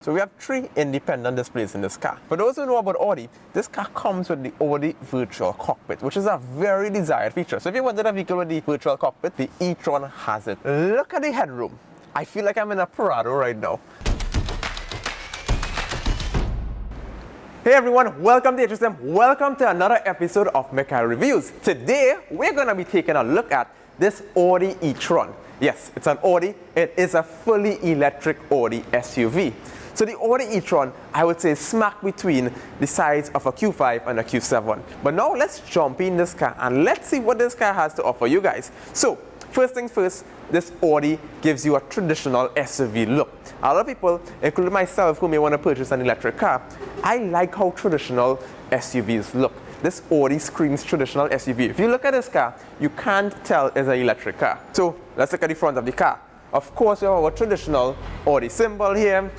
So we have 3 independent displays in this car. For those who know about Audi, this car comes with the Audi virtual cockpit, which is a very desired feature. So if you wanted a vehicle with the virtual cockpit, the E-Tron has it. Look at the headroom. I feel like I'm in a Prado right now. Hey everyone, welcome to HSM. Welcome to another episode of Mikhail Reviews. Today, we're going to be taking a look at this Audi E-Tron. Yes, it's an Audi. It is a fully electric Audi SUV. So the Audi E-Tron, I would say, is smack between the size of a Q5 and a Q7. But now let's jump in this car and let's see what this car has to offer you guys. So first things first, this Audi gives you a traditional SUV look. A lot of people, including myself, who may want to purchase an electric car, I like how traditional SUVs look. This Audi screams traditional SUV. If you look at this car, you can't tell it's an electric car. So let's look at the front of the car. Of course, we have our traditional Audi symbol here.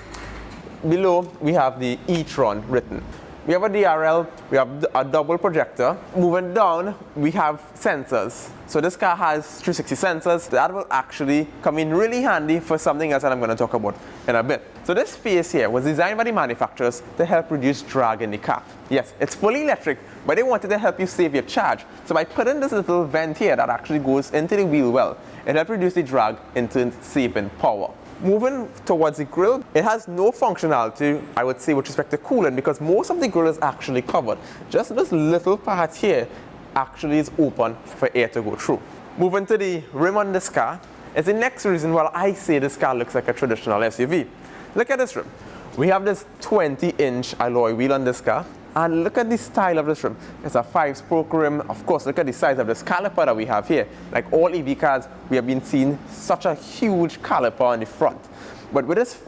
Below, we have the E-Tron written. We have a DRL, we have a double projector. Moving down, we have sensors. So this car has 360 sensors. That will actually come in really handy for something else that I'm going to talk about in a bit. So this space here was designed by the manufacturers to help reduce drag in the car. Yes, it's fully electric, but they wanted to help you save your charge. So by putting this little vent here that actually goes into the wheel well, it helps reduce the drag into saving power. Moving towards the grille, it has no functionality, I would say, with respect to cooling, because most of the grille is actually covered. Just this little part here actually is open for air to go through. Moving to the rim on this car is the next reason why I say this car looks like a traditional SUV. Look at this rim. We have this 20-inch alloy wheel on this car. And look at the style of this rim. It's a 5-spoke rim. Of course, look at the size of this caliper that we have here. Like all EV cars, we have been seeing such a huge caliper on the front. But with this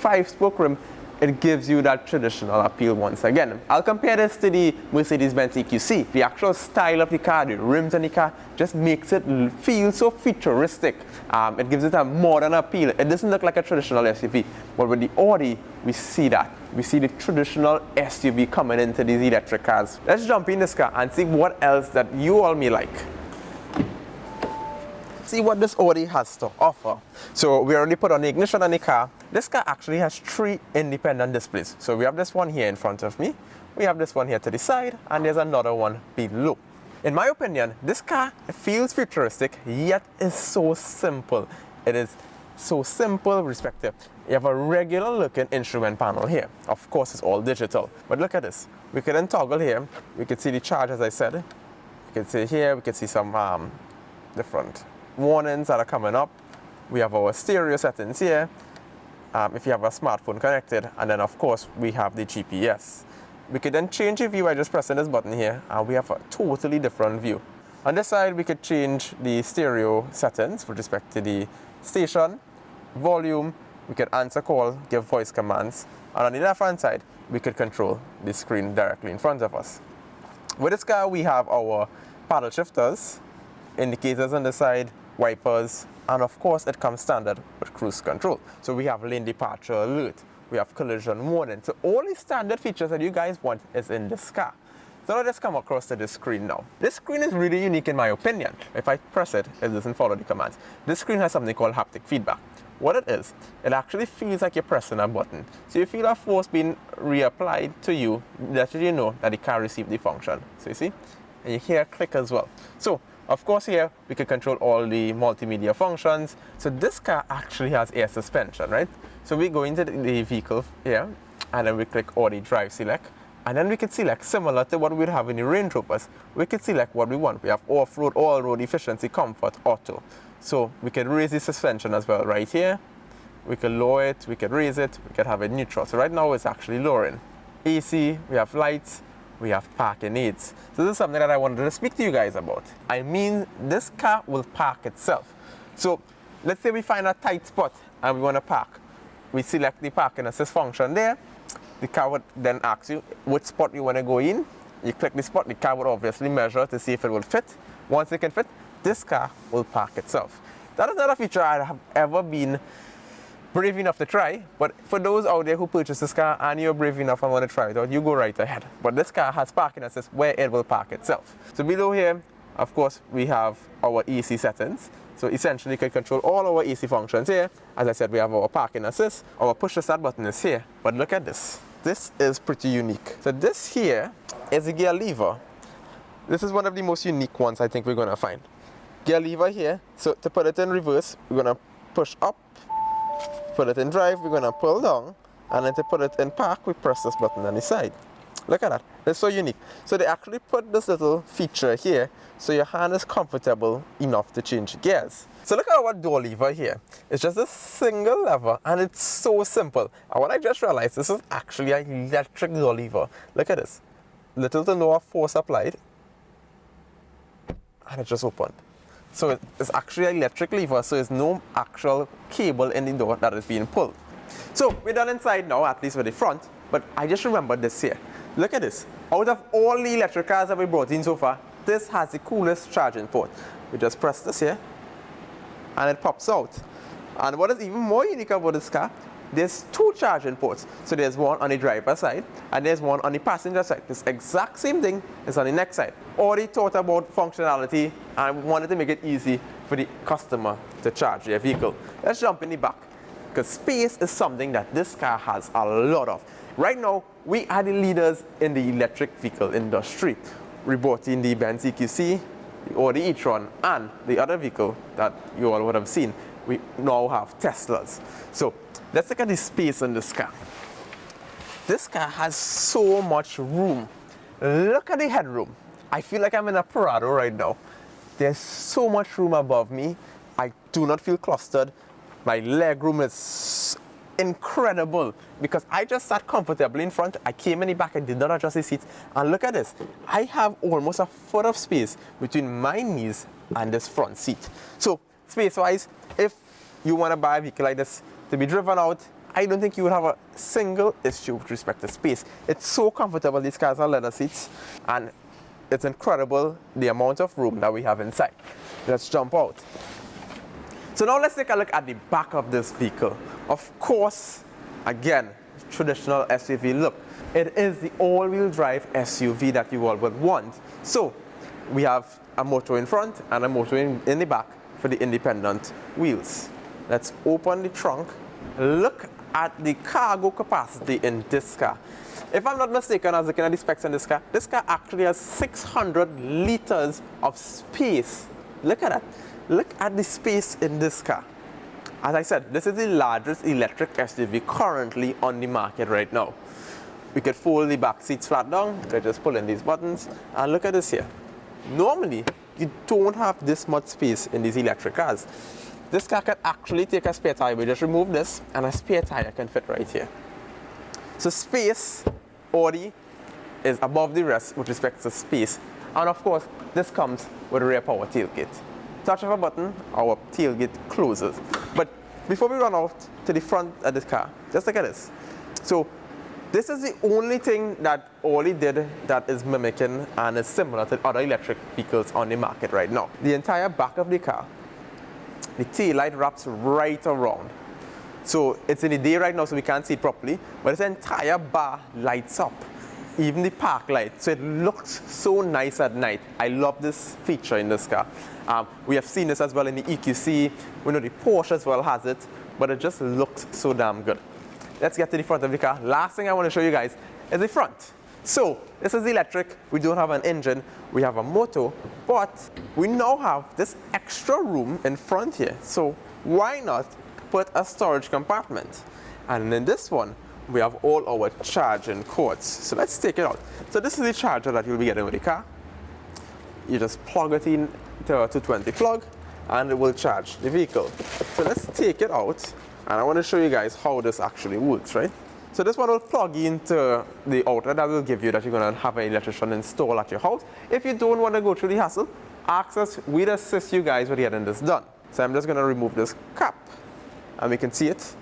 5-spoke rim, it gives you that traditional appeal once again. I'll compare this to the Mercedes-Benz EQC. The actual style of the car, the rims on the car, just makes it feel so futuristic. It gives it a modern appeal. It doesn't look like a traditional SUV. But with the Audi, we see that. We see the traditional SUV coming into these electric cars. Let's jump in this car and see what else that you all may like. See what this Audi has to offer. So we already put on the ignition on the car. This car actually has 3 independent displays. So we have this one here in front of me, we have this one here to the side, and there's another one below. In my opinion, this car feels futuristic, yet is so simple. It is so simple with respect to, you have a regular looking instrument panel here. Of course, it's all digital. But look at this. We can then toggle here. We can see the charge, as I said. You can see here, we can see some different warnings that are coming up. We have our stereo settings here. If you have a smartphone connected, and then of course we have the GPS. We could then change the view by just pressing this button here, and we have a totally different view. On this side, we could change the stereo settings with respect to the station, volume. We could answer call, give voice commands, and on the left hand side, we could control the screen directly in front of us. With this car, we have our paddle shifters, indicators on the side, wipers, and of course it comes standard with cruise control. So we have lane departure alert, we have collision warning. So all the standard features that you guys want is in this car. So now let's come across to this screen now. This screen is really unique in my opinion. If I press it, it doesn't follow the commands. This screen has something called haptic feedback. What it is, it actually feels like you're pressing a button. So you feel a force being reapplied to you, that you know that the car received the function. So you see, and you hear a click as well. So of course here, we can control all the multimedia functions. So this car actually has air suspension, right? So we go into the vehicle here, and then we click Audi Drive Select. And then we can select, similar to what we'd have in the Range Rovers, we can select what we want. We have off-road, all-road, efficiency, comfort, auto. So we can raise the suspension as well right here. We can lower it, we can raise it, we can have it neutral. So right now it's actually lowering. AC, we have lights, we have parking aids. So this is something that I wanted to speak to you guys about. I mean, this car will park itself. So let's say we find a tight spot and we want to park. We select the parking assist function there. The car would then ask you which spot you want to go in. You click the spot, the car would obviously measure to see if it will fit. Once it can fit, this car will park itself. That is not a feature I have ever been brave enough to try, but for those out there who purchase this car and you're brave enough and want to try it out, you go right ahead. But this car has parking assist where it will park itself. So below here, of course, we have our AC settings. So essentially, you can control all our AC functions here. As I said, we have our parking assist. Our push to start button is here. But look at this. This is pretty unique. So this here is a gear lever. This is one of the most unique ones I think we're going to find. Gear lever here. So to put it in reverse, we're going to push up. Put it in drive, we're going to pull down. And then to put it in park, we press this button on the side. Look at that. It's so unique. So they actually put this little feature here so your hand is comfortable enough to change gears. So look at our door lever here. It's just a single lever and it's so simple. And what I just realized, this is actually an electric door lever. Look at this. Little to no force applied. And it just opened. So it's actually an electric lever, so there's no actual cable in the door that is being pulled. So we're done inside now, at least with the front. But I just remembered this here. Look at this. Out of all the electric cars that we brought in so far, this has the coolest charging port. We just press this here, and it pops out. And what is even more unique about this car, there's two charging ports. So there's one on the driver's side, and there's one on the passenger side. This exact same thing is on the next side. Already thought about functionality, and wanted to make it easy for the customer to charge their vehicle. Let's jump in the back, because space is something that this car has a lot of. Right now, we are the leaders in the electric vehicle industry. We brought in the Benz EQC, the Audi E-Tron, and the other vehicle that you all would have seen. We now have Teslas. So let's look at the space in this car. This car has so much room. Look at the headroom. I feel like I'm in a Prado right now. There's so much room above me. I do not feel clustered. My leg room is incredible because I just sat comfortably in front. I came in the back and did not adjust the seats. And look at this. I have almost a foot of space between my knees and this front seat. So space-wise, if you want to buy a vehicle like this to be driven out, I don't think you would have a single issue with respect to space. It's so comfortable. These cars are leather seats, and it's incredible the amount of room that we have inside. Let's jump out. So now let's take a look at the back of this vehicle. Of course, again, traditional SUV look. It is the all-wheel drive SUV that you all would want. So we have a motor in front and a motor in the back for the independent wheels. Let's open the trunk. Look at the cargo capacity in this car. If I'm not mistaken, I was looking at the specs on this car actually has 600 liters of space. Look at that. Look at the space in this car. As I said, this is the largest electric SUV currently on the market right now. We could fold the back seats flat down. We just pull in these buttons. And look at this here. Normally, you don't have this much space in these electric cars. This car can actually take a spare tire. We just remove this, and a spare tire can fit right here. So space, Audi is above the rest with respect to space. And of course, this comes with a rear power tailgate. Touch of a button, our tailgate closes. But before we run out to the front of this car, just look at this. So this is the only thing that Audi did that is mimicking and is similar to other electric vehicles on the market right now. The entire back of the car, the tail light wraps right around. So it's in the day right now, so we can't see it properly, but this entire bar lights up. Even the park light, so it looks so nice at night. I love this feature in this car. We have seen this as well in the EQC. We know the Porsche as well has it, but it just looks so damn good. Let's get to the front of the car. Last thing I want to show you guys is the front. So this is electric. We don't have an engine. We have a motor, but we now have this extra room in front here. So why not put a storage compartment? And in this one, we have all our charging cords. So let's take it out. So this is the charger that you'll be getting with the car. You just plug it in to a 220 plug and it will charge the vehicle. So let's take it out and I want to show you guys how this actually works, right? So this one will plug into the outlet that will give you that you're going to have an electrician install at your house. If you don't want to go through the hassle, ask us, we'd assist you guys with getting this done. So I'm just going to remove this cap and we can see it.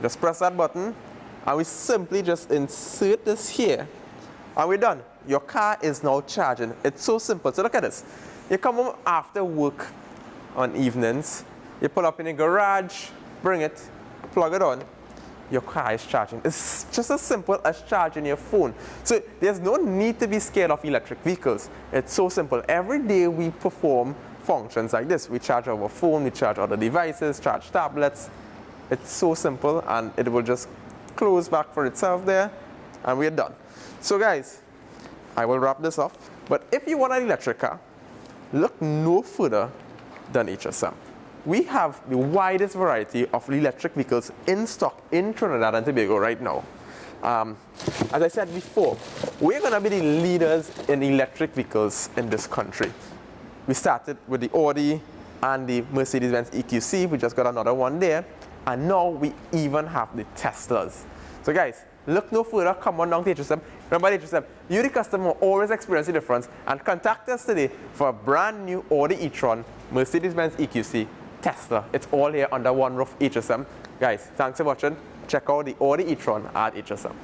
Just press that button and we simply just insert this here and we're done. Your car is now charging. It's so simple. So look at this. You come home after work on evenings, you pull up in the garage, bring it, plug it on, your car is charging. It's just as simple as charging your phone. So there's no need to be scared of electric vehicles. It's so simple. Every day we perform functions like this. We charge our phone, we charge other devices, charge tablets. It's so simple, and it will just close back for itself there, and we're done. So guys, I will wrap this up. But if you want an electric car, look no further than HSM. We have the widest variety of electric vehicles in stock in Trinidad and Tobago right now. As I said before, we're going to be the leaders in electric vehicles in this country. We started with the Audi and the Mercedes-Benz EQC. We just got another one there. And now we even have the Teslas. So guys, look no further, come on down to HSM. Remember HSM, you the customer always experience the difference, and contact us today for a brand new Audi E-Tron, Mercedes-Benz EQC, Tesla. It's all here under one roof, HSM. Guys, thanks for watching. Check out the Audi E-Tron at HSM.